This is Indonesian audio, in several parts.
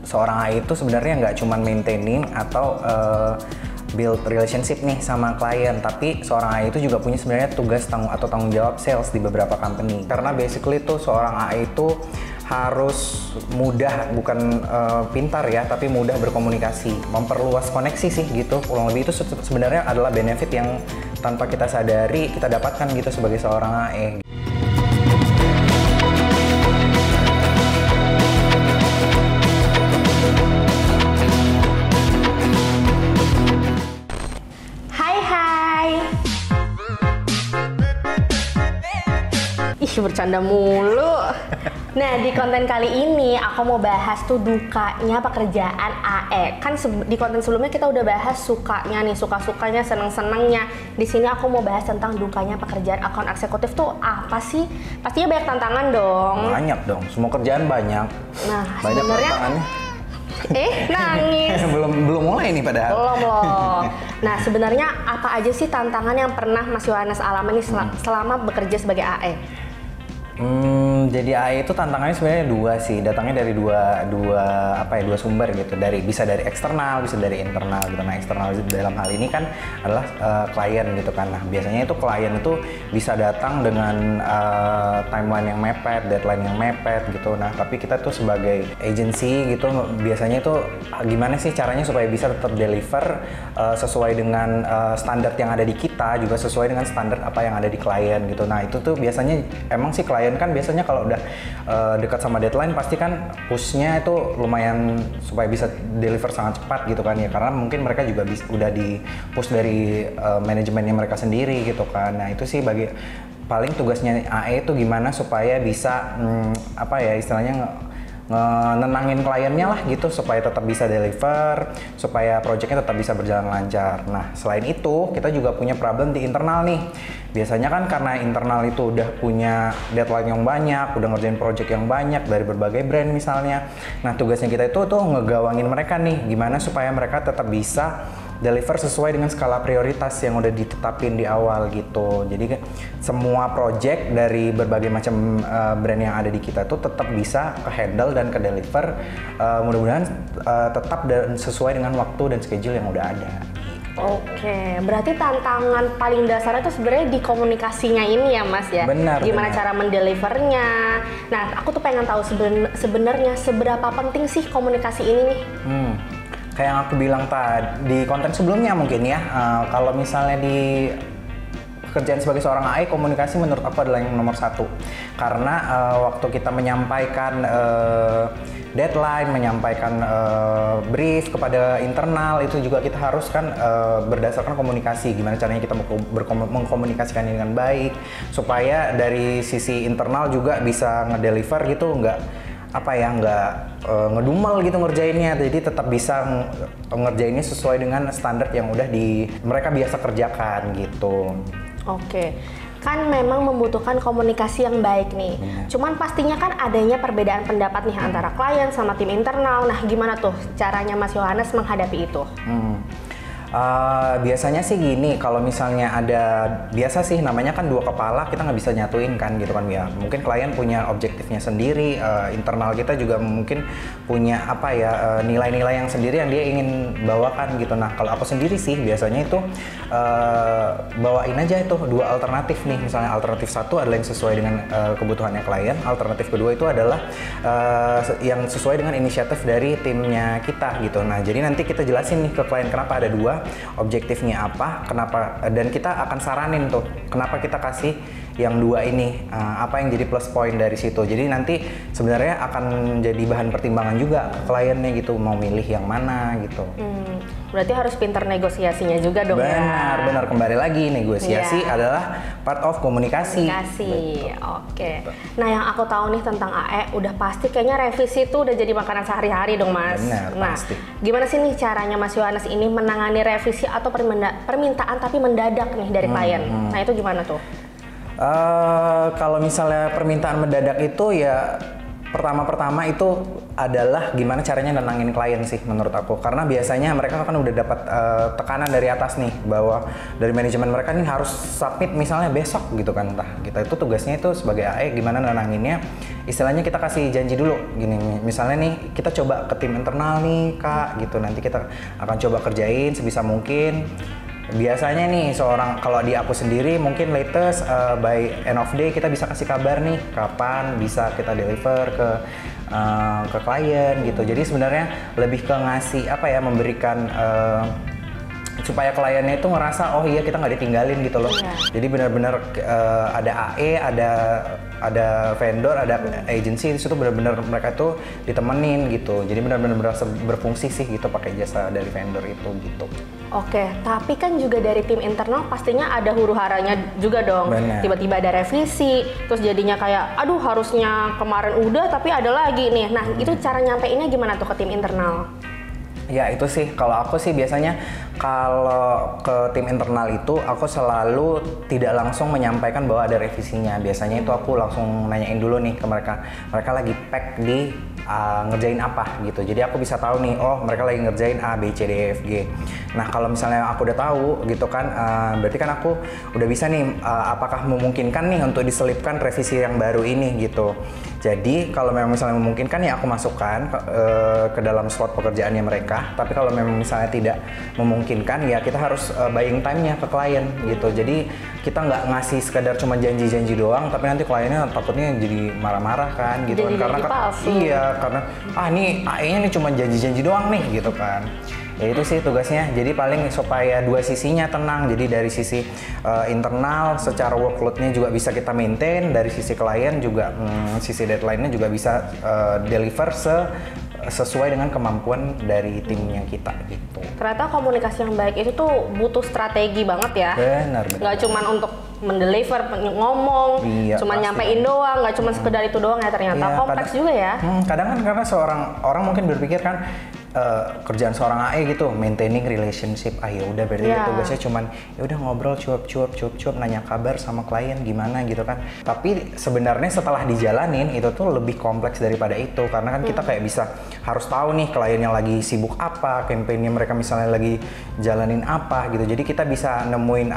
seorang AI itu sebenarnya nggak cuma maintaining atau build relationship nih sama klien, tapi seorang AI itu juga punya sebenarnya tugas tanggung jawab sales di beberapa company. Karena basically tuh seorang AI itu harus mudah, bukan pintar ya, tapi mudah berkomunikasi, memperluas koneksi sih gitu. Kurang lebih itu sebenarnya adalah benefit yang tanpa kita sadari kita dapatkan gitu sebagai seorang AI. Ih, bercanda mulu. Nah, di konten kali ini aku mau bahas tuh dukanya pekerjaan AE. Kan di konten sebelumnya kita udah bahas sukanya nih, suka-sukanya, seneng-senengnya. Di sini aku mau bahas tentang dukanya pekerjaan account eksekutif tuh apa sih? Pastinya banyak tantangan dong. Banyak dong, semua kerjaan banyak. Nah, banyak tantangannya. Nangis. belum mulai nih padahal. Belum loh. Nah, sebenarnya apa aja sih tantangan yang pernah Mas Yohanes alami nih selama bekerja sebagai AE? Jadi AI itu tantangannya sebenarnya dua sih, datangnya dari dua sumber gitu, bisa dari eksternal, bisa dari internal gitu. Nah, eksternal dalam hal ini kan adalah klien gitu kan. Nah, biasanya itu klien itu bisa datang dengan timeline yang mepet, deadline yang mepet gitu. Nah, tapi kita tuh sebagai agency gitu biasanya itu gimana sih caranya supaya bisa tetap deliver sesuai dengan standar yang ada di kita, juga sesuai dengan standar apa yang ada di klien gitu. Nah, itu tuh biasanya emang sih klien kan biasanya kalau udah dekat sama deadline pasti kan push-nya itu lumayan supaya bisa deliver sangat cepat gitu kan ya, karena mungkin mereka juga udah di push dari manajemennya mereka sendiri gitu kan. Nah, itu sih paling tugasnya AE itu gimana supaya bisa istilahnya nenangin kliennya lah gitu, supaya tetap bisa deliver, supaya projectnya tetap bisa berjalan lancar. Nah, selain itu kita juga punya problem di internal nih. Biasanya kan karena internal itu udah punya deadline yang banyak, udah ngerjain project yang banyak dari berbagai brand misalnya. Nah, tugasnya kita itu tuh ngegawangin mereka nih, gimana supaya mereka tetap bisa deliver sesuai dengan skala prioritas yang udah ditetapin di awal gitu. Jadi semua project dari berbagai macam brand yang ada di kita tuh tetap bisa ke handle dan ke deliver, mudah-mudahan tetap dan sesuai dengan waktu dan schedule yang udah ada. Oke, berarti tantangan paling dasarnya itu sebenarnya di komunikasinya ini ya Mas ya? Benar. Gimana cara mendelivernya? Nah, aku tuh pengen tahu sebenarnya seberapa penting sih komunikasi ini nih? Kayak yang aku bilang tadi di konten sebelumnya mungkin ya, kalau misalnya di pekerjaan sebagai seorang AI, komunikasi menurut aku adalah yang nomor satu. Karena waktu kita menyampaikan deadline, menyampaikan brief kepada internal, itu juga kita harus kan berdasarkan komunikasi. Gimana caranya kita mengkomunikasikan dengan baik, supaya dari sisi internal juga bisa ngedeliver gitu, nggak ngedumel gitu ngerjainnya, jadi tetap bisa ngerjainnya sesuai dengan standar yang udah mereka biasa kerjakan gitu. Oke, kan memang membutuhkan komunikasi yang baik nih. Cuman pastinya kan adanya perbedaan pendapat nih antara klien sama tim internal. Nah, gimana tuh caranya Mas Yohanes menghadapi itu? Biasanya sih gini, kalau misalnya biasa sih namanya kan dua kepala, kita nggak bisa nyatuin kan gitu kan ya. Mungkin klien punya objektifnya sendiri, internal kita juga mungkin punya nilai-nilai yang sendiri yang dia ingin bawakan gitu. Nah, kalau aku sendiri sih biasanya itu bawain aja itu dua alternatif nih. Misalnya alternatif satu adalah yang sesuai dengan kebutuhannya klien, alternatif kedua itu adalah yang sesuai dengan inisiatif dari timnya kita gitu. Nah, jadi nanti kita jelasin nih ke klien kenapa ada dua, objektifnya apa, kenapa, dan kita akan saranin tuh kenapa kita kasih yang dua ini, apa yang jadi plus point dari situ. Jadi nanti sebenarnya akan jadi bahan pertimbangan juga ke kliennya gitu, mau milih yang mana gitu. Berarti harus pintar negosiasinya juga dong. Benar, kembali lagi negosiasi adalah part of komunikasi. Oke. Nah, yang aku tahu nih tentang AE, udah pasti kayaknya revisi itu udah jadi makanan sehari-hari dong Mas. Benar, pasti. Gimana sih nih caranya Mas Yohanes ini menangani revisi atau permintaan tapi mendadak nih dari klien? Nah, itu gimana tuh? Kalau misalnya permintaan mendadak itu ya pertama itu adalah gimana caranya nenangin klien sih menurut aku, karena biasanya mereka kan udah dapat tekanan dari atas nih bahwa dari manajemen mereka nih harus submit misalnya besok gitu kan. Entah kita itu tugasnya itu sebagai AE gimana nenanginnya, istilahnya kita kasih janji dulu gini, misalnya nih kita coba ke tim internal nih Kak gitu, nanti kita akan coba kerjain sebisa mungkin. Biasanya nih kalau di aku sendiri mungkin latest by end of day kita bisa kasih kabar nih kapan bisa kita deliver ke klien gitu. Jadi sebenarnya lebih ke ngasih memberikan supaya kliennya itu ngerasa oh iya kita nggak ditinggalin gitu loh. Jadi benar-benar ada AE, ada vendor, ada agency, itu benar-benar mereka tuh ditemenin gitu. Jadi benar-benar berasa berfungsi sih gitu pakai jasa dari vendor itu gitu. Oke, tapi kan juga dari tim internal pastinya ada huru-haranya juga dong. Bener. Tiba-tiba ada revisi, terus jadinya kayak aduh harusnya kemarin udah tapi ada lagi nih. Nah, itu cara nyampeinnya gimana tuh ke tim internal? Ya itu sih, kalau aku sih biasanya kalau ke tim internal itu aku selalu tidak langsung menyampaikan bahwa ada revisinya. Biasanya itu aku langsung nanyain dulu nih ke mereka lagi pack di ngerjain apa gitu. Jadi aku bisa tahu nih, oh mereka lagi ngerjain A, B, C, D, E, F, G. Nah kalau misalnya aku udah tahu gitu kan, berarti kan aku udah bisa nih apakah memungkinkan nih untuk diselipkan revisi yang baru ini gitu. Jadi kalau memang misalnya memungkinkan ya aku masukkan ke dalam slot pekerjaannya mereka. Tapi kalau memang misalnya tidak memungkinkan ya kita harus buying time-nya ke klien gitu. Jadi kita nggak ngasih sekedar cuma janji-janji doang, tapi nanti kliennya takutnya jadi marah-marah kan gitu kan. Karena iya, karena ini AE-nya nih cuma janji-janji doang nih gitu kan. Ya itu sih tugasnya, jadi paling supaya dua sisinya tenang. Jadi dari sisi internal secara workload-nya juga bisa kita maintain, dari sisi klien juga sisi deadline-nya juga bisa deliver sesuai dengan kemampuan dari timnya kita gitu. Ternyata komunikasi yang baik itu tuh butuh strategi banget ya. Benar. Nggak cuma untuk mendeliver, ngomong, cuma nyampein doang, nggak cuma sekedar itu doang ya, ternyata kompleks juga ya. Kadang kan karena seorang orang mungkin berpikir kan kerjaan seorang AE gitu, maintaining relationship, ya udah berarti tugasnya cuman ya udah ngobrol cuap nanya kabar sama klien gimana gitu kan. Tapi sebenarnya setelah dijalanin itu tuh lebih kompleks daripada itu, karena kan kita kayak bisa harus tahu nih kliennya lagi sibuk apa, campaignnya mereka misalnya lagi jalanin apa gitu. Jadi kita bisa nemuin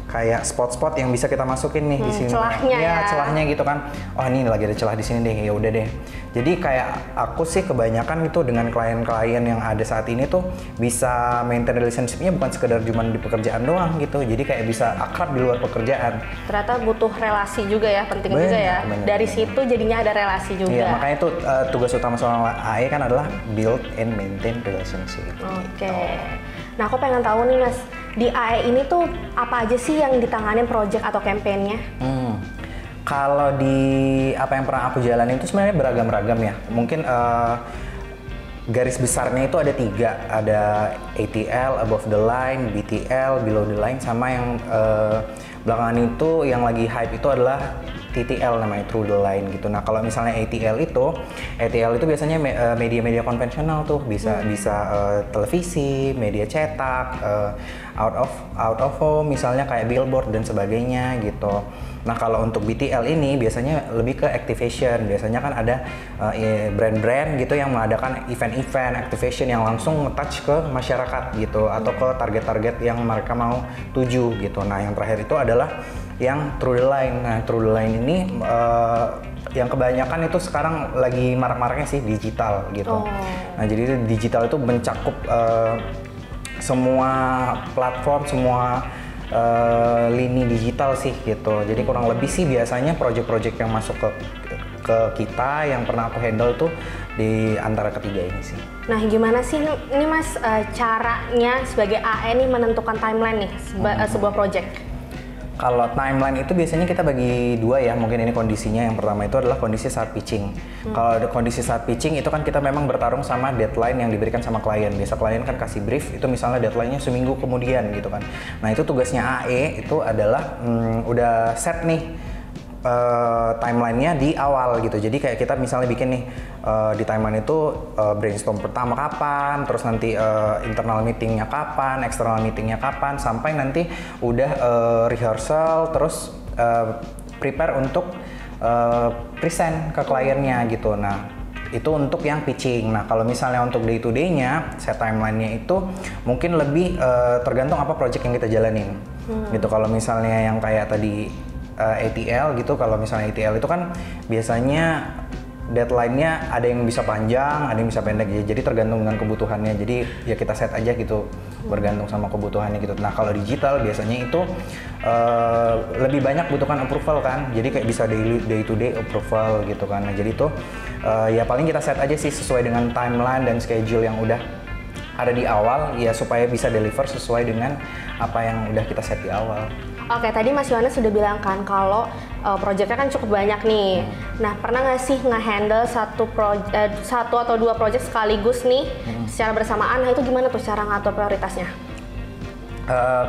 kayak spot-spot yang bisa kita masukin nih di sini. Celahnya gitu kan. Oh ini lagi ada celah di sini deh, ya udah deh. Jadi kayak aku sih kebanyakan itu dengan klien-klien yang ada saat ini tuh bisa maintain relationship-nya bukan sekedar cuma di pekerjaan doang gitu. Jadi kayak bisa akrab di luar pekerjaan. Ternyata butuh relasi juga ya, penting juga ya. Dari situ jadinya ada relasi juga. Iya, makanya itu tugas utama seorang AE kan adalah build and maintain relationship. Oke. Nah aku pengen tahu nih Mas, di AE ini tuh apa aja sih yang ditanganin project atau campaign-nya? Kalau di apa yang pernah aku jalanin itu sebenarnya beragam-ragam ya. Mungkin garis besarnya itu ada 3, ada ATL, above the line, BTL, below the line, sama yang belakangan itu yang lagi hype itu adalah TTL namanya, through the line gitu. Nah kalau misalnya ATL itu biasanya media-media konvensional tuh, bisa televisi, media cetak, out of home misalnya kayak billboard dan sebagainya gitu. Nah kalau untuk BTL ini biasanya lebih ke activation. Biasanya kan ada brand-brand gitu yang mengadakan event-event activation yang langsung nge-touch ke masyarakat gitu, atau ke target-target yang mereka mau tuju gitu. Nah yang terakhir itu adalah yang through the line. Nah through the line ini yang kebanyakan itu sekarang lagi marak-maraknya sih digital gitu. Nah jadi digital itu mencakup semua platform, semua lini digital sih gitu. Jadi kurang lebih sih biasanya project-project yang masuk ke kita yang pernah aku handle tuh di antara ketiga ini sih. Nah gimana sih ini Mas caranya sebagai AE nih menentukan timeline nih sebuah project? Kalau timeline itu biasanya kita bagi 2 ya, mungkin ini kondisinya. Yang pertama itu adalah kondisi saat pitching. Kalau ada kondisi saat pitching itu kan kita memang bertarung sama deadline yang diberikan sama klien. Biasa klien kan kasih brief, itu misalnya deadline-nya seminggu kemudian gitu kan. Nah itu tugasnya AE itu adalah udah set nih timeline-nya di awal gitu. Jadi kayak kita misalnya bikin nih di timeline itu brainstorm pertama kapan, terus nanti internal meetingnya kapan, external meetingnya kapan, sampai nanti udah rehearsal, terus prepare untuk present ke kliennya gitu. Nah itu untuk yang pitching. Nah kalau misalnya untuk day to day-nya, set timeline-nya itu mungkin lebih tergantung apa project yang kita jalanin. Gitu. Kalau misalnya yang kayak tadi ATL gitu, kalau misalnya ATL itu kan biasanya deadline-nya ada yang bisa panjang, ada yang bisa pendek ya. Jadi tergantung dengan kebutuhannya. Jadi ya kita set aja gitu, bergantung sama kebutuhannya gitu. Nah kalau digital biasanya itu lebih banyak butuhkan approval kan. Jadi kayak bisa day to day approval gitu kan. Nah jadi itu ya paling kita set aja sih sesuai dengan timeline dan schedule yang udah ada di awal ya, supaya bisa deliver sesuai dengan apa yang udah kita set di awal. Oke, tadi Mas Yohanes sudah bilang kan kalau proyeknya kan cukup banyak nih. Nah, pernah nggak sih nge-handle satu atau dua proyek sekaligus nih secara bersamaan? Nah, itu gimana tuh cara ngatur prioritasnya?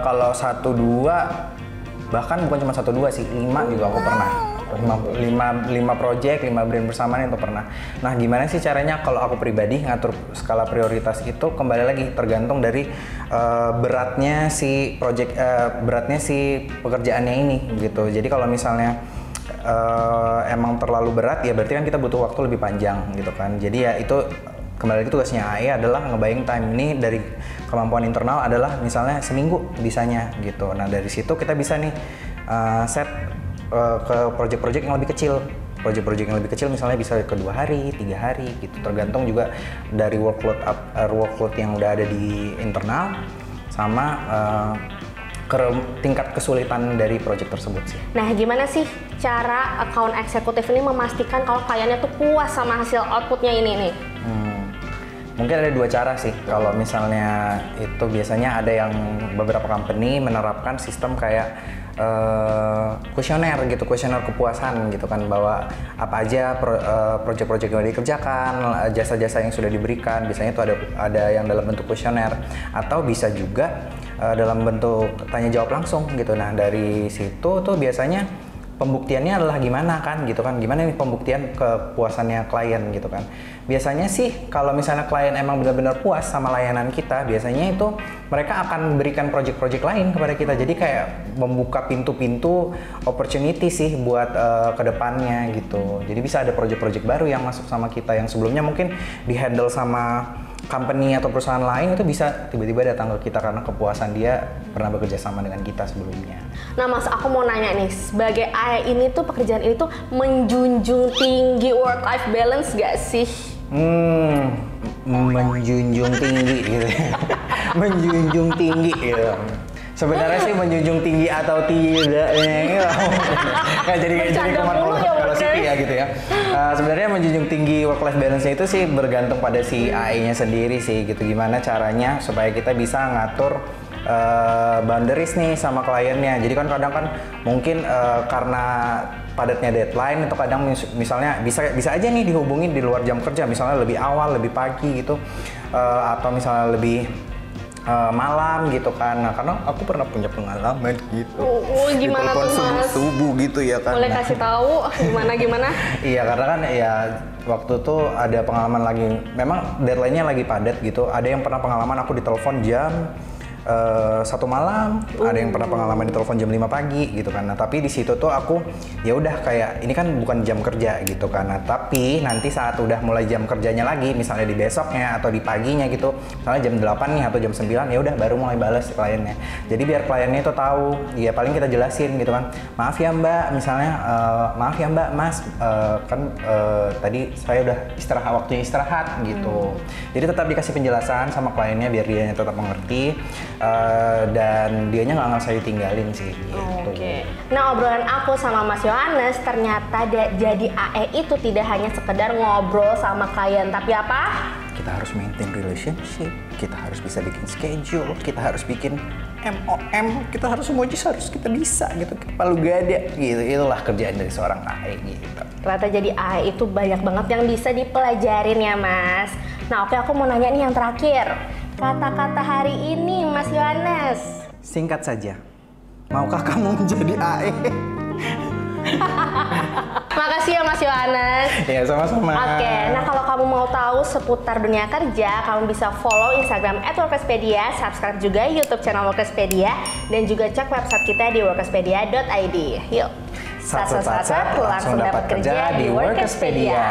Kalau 1-2, bahkan bukan cuma 1-2 sih, 5 juga aku pernah. 5 project, 5 brand bersamaan itu pernah. Nah, gimana sih caranya kalau aku pribadi ngatur skala prioritas itu kembali lagi tergantung dari beratnya si project, beratnya si pekerjaannya ini gitu. Jadi kalau misalnya emang terlalu berat ya berarti kan kita butuh waktu lebih panjang gitu kan. Jadi ya itu kembali lagi tugasnya AE adalah ngebayang time ini dari kemampuan internal adalah misalnya seminggu bisanya gitu. Nah, dari situ kita bisa nih set ke project-project yang lebih kecil. Project-project yang lebih kecil misalnya bisa ke 2 hari, 3 hari gitu. Tergantung juga dari workload yang udah ada di internal sama tingkat kesulitan dari project tersebut sih. Nah, gimana sih cara account eksekutif ini memastikan kalau kliennya tuh puas sama hasil outputnya ini nih? Mungkin ada 2 cara sih. Kalau misalnya itu biasanya ada yang beberapa company menerapkan sistem kayak kuesioner gitu, kuesioner kepuasan gitu kan, bahwa apa aja proyek-proyek yang dikerjakan, jasa-jasa yang sudah diberikan, biasanya itu ada yang dalam bentuk kuesioner atau bisa juga dalam bentuk tanya jawab langsung gitu. Nah dari situ tuh biasanya pembuktiannya adalah gimana kan gitu kan, gimana nih pembuktian kepuasannya klien gitu kan. Biasanya sih kalau misalnya klien emang benar-benar puas sama layanan kita, biasanya itu mereka akan berikan project-project lain kepada kita. Jadi kayak membuka pintu-pintu opportunity sih buat kedepannya gitu. Jadi bisa ada project-project baru yang masuk sama kita yang sebelumnya mungkin di-handle sama company atau perusahaan lain, itu bisa tiba-tiba datang ke kita karena kepuasan dia pernah bekerja sama dengan kita sebelumnya. Nah Mas, aku mau nanya nih, sebagai AE ini tuh pekerjaan ini tuh menjunjung tinggi work-life balance gak sih? Menjunjung tinggi gitu ya. Menjunjung tinggi gitu. Sebenarnya sih menjunjung tinggi atau tidaknya gitu. Kayak jadi kemar velocity ya gitu ya. Sebenarnya menjunjung tinggi work-life balance-nya itu sih bergantung pada si AE-nya sendiri sih gitu. Gimana caranya supaya kita bisa ngatur boundaries nih sama kliennya. Jadi kan kadang kan mungkin karena padatnya deadline itu kadang misalnya bisa aja nih dihubungin di luar jam kerja, misalnya lebih awal, lebih pagi gitu, atau misalnya lebih malam gitu kan. Nah, karena aku pernah punya pengalaman gitu. Gimana tuh Mas? Subuh gitu ya kan. Boleh kasih tahu gimana? Iya, karena kan ya waktu tuh ada pengalaman lagi, memang deadline-nya lagi padat gitu. Ada yang pernah pengalaman aku ditelepon jam 1 malam, ada yang pernah pengalaman ditelepon jam 5 pagi gitu kan. Nah, tapi di situ tuh aku ya udah kayak ini kan bukan jam kerja gitu kan. Nah, tapi nanti saat udah mulai jam kerjanya lagi, misalnya di besoknya atau di paginya gitu, misalnya jam 8 nih atau jam 9, ya udah baru mulai balas kliennya. Jadi biar kliennya itu tahu, ya paling kita jelasin gitu kan. Maaf ya Mbak, misalnya maaf ya Mbak, Mas, kan tadi saya udah waktunya istirahat gitu. Jadi tetap dikasih penjelasan sama kliennya biar dianya tetap mengerti. Dan dianya nggak ngerasa ditinggalin sih gitu. Oke. Nah, obrolan aku sama Mas Yohanes ternyata jadi AE itu tidak hanya sekedar ngobrol sama klien, tapi apa? Kita harus maintain relationship, kita harus bisa bikin schedule, kita harus bikin MOM, kita harus kita bisa gitu, palu gada gitu. Itulah kerjaan dari seorang AE gitu. Ternyata jadi AE itu banyak banget yang bisa dipelajarin ya Mas. Nah oke, aku mau nanya nih yang terakhir. Kata-kata hari ini Mas Yohanes. Singkat saja, maukah kamu menjadi AE? Makasih ya Mas Yohanes. Ya sama-sama. Oke, nah kalau kamu mau tahu seputar dunia kerja, kamu bisa follow Instagram @workerspedia, subscribe juga YouTube channel Workerspedia, dan juga cek website kita di workerspedia.id. Yuk, sat langsung dapat kerja di Workerspedia.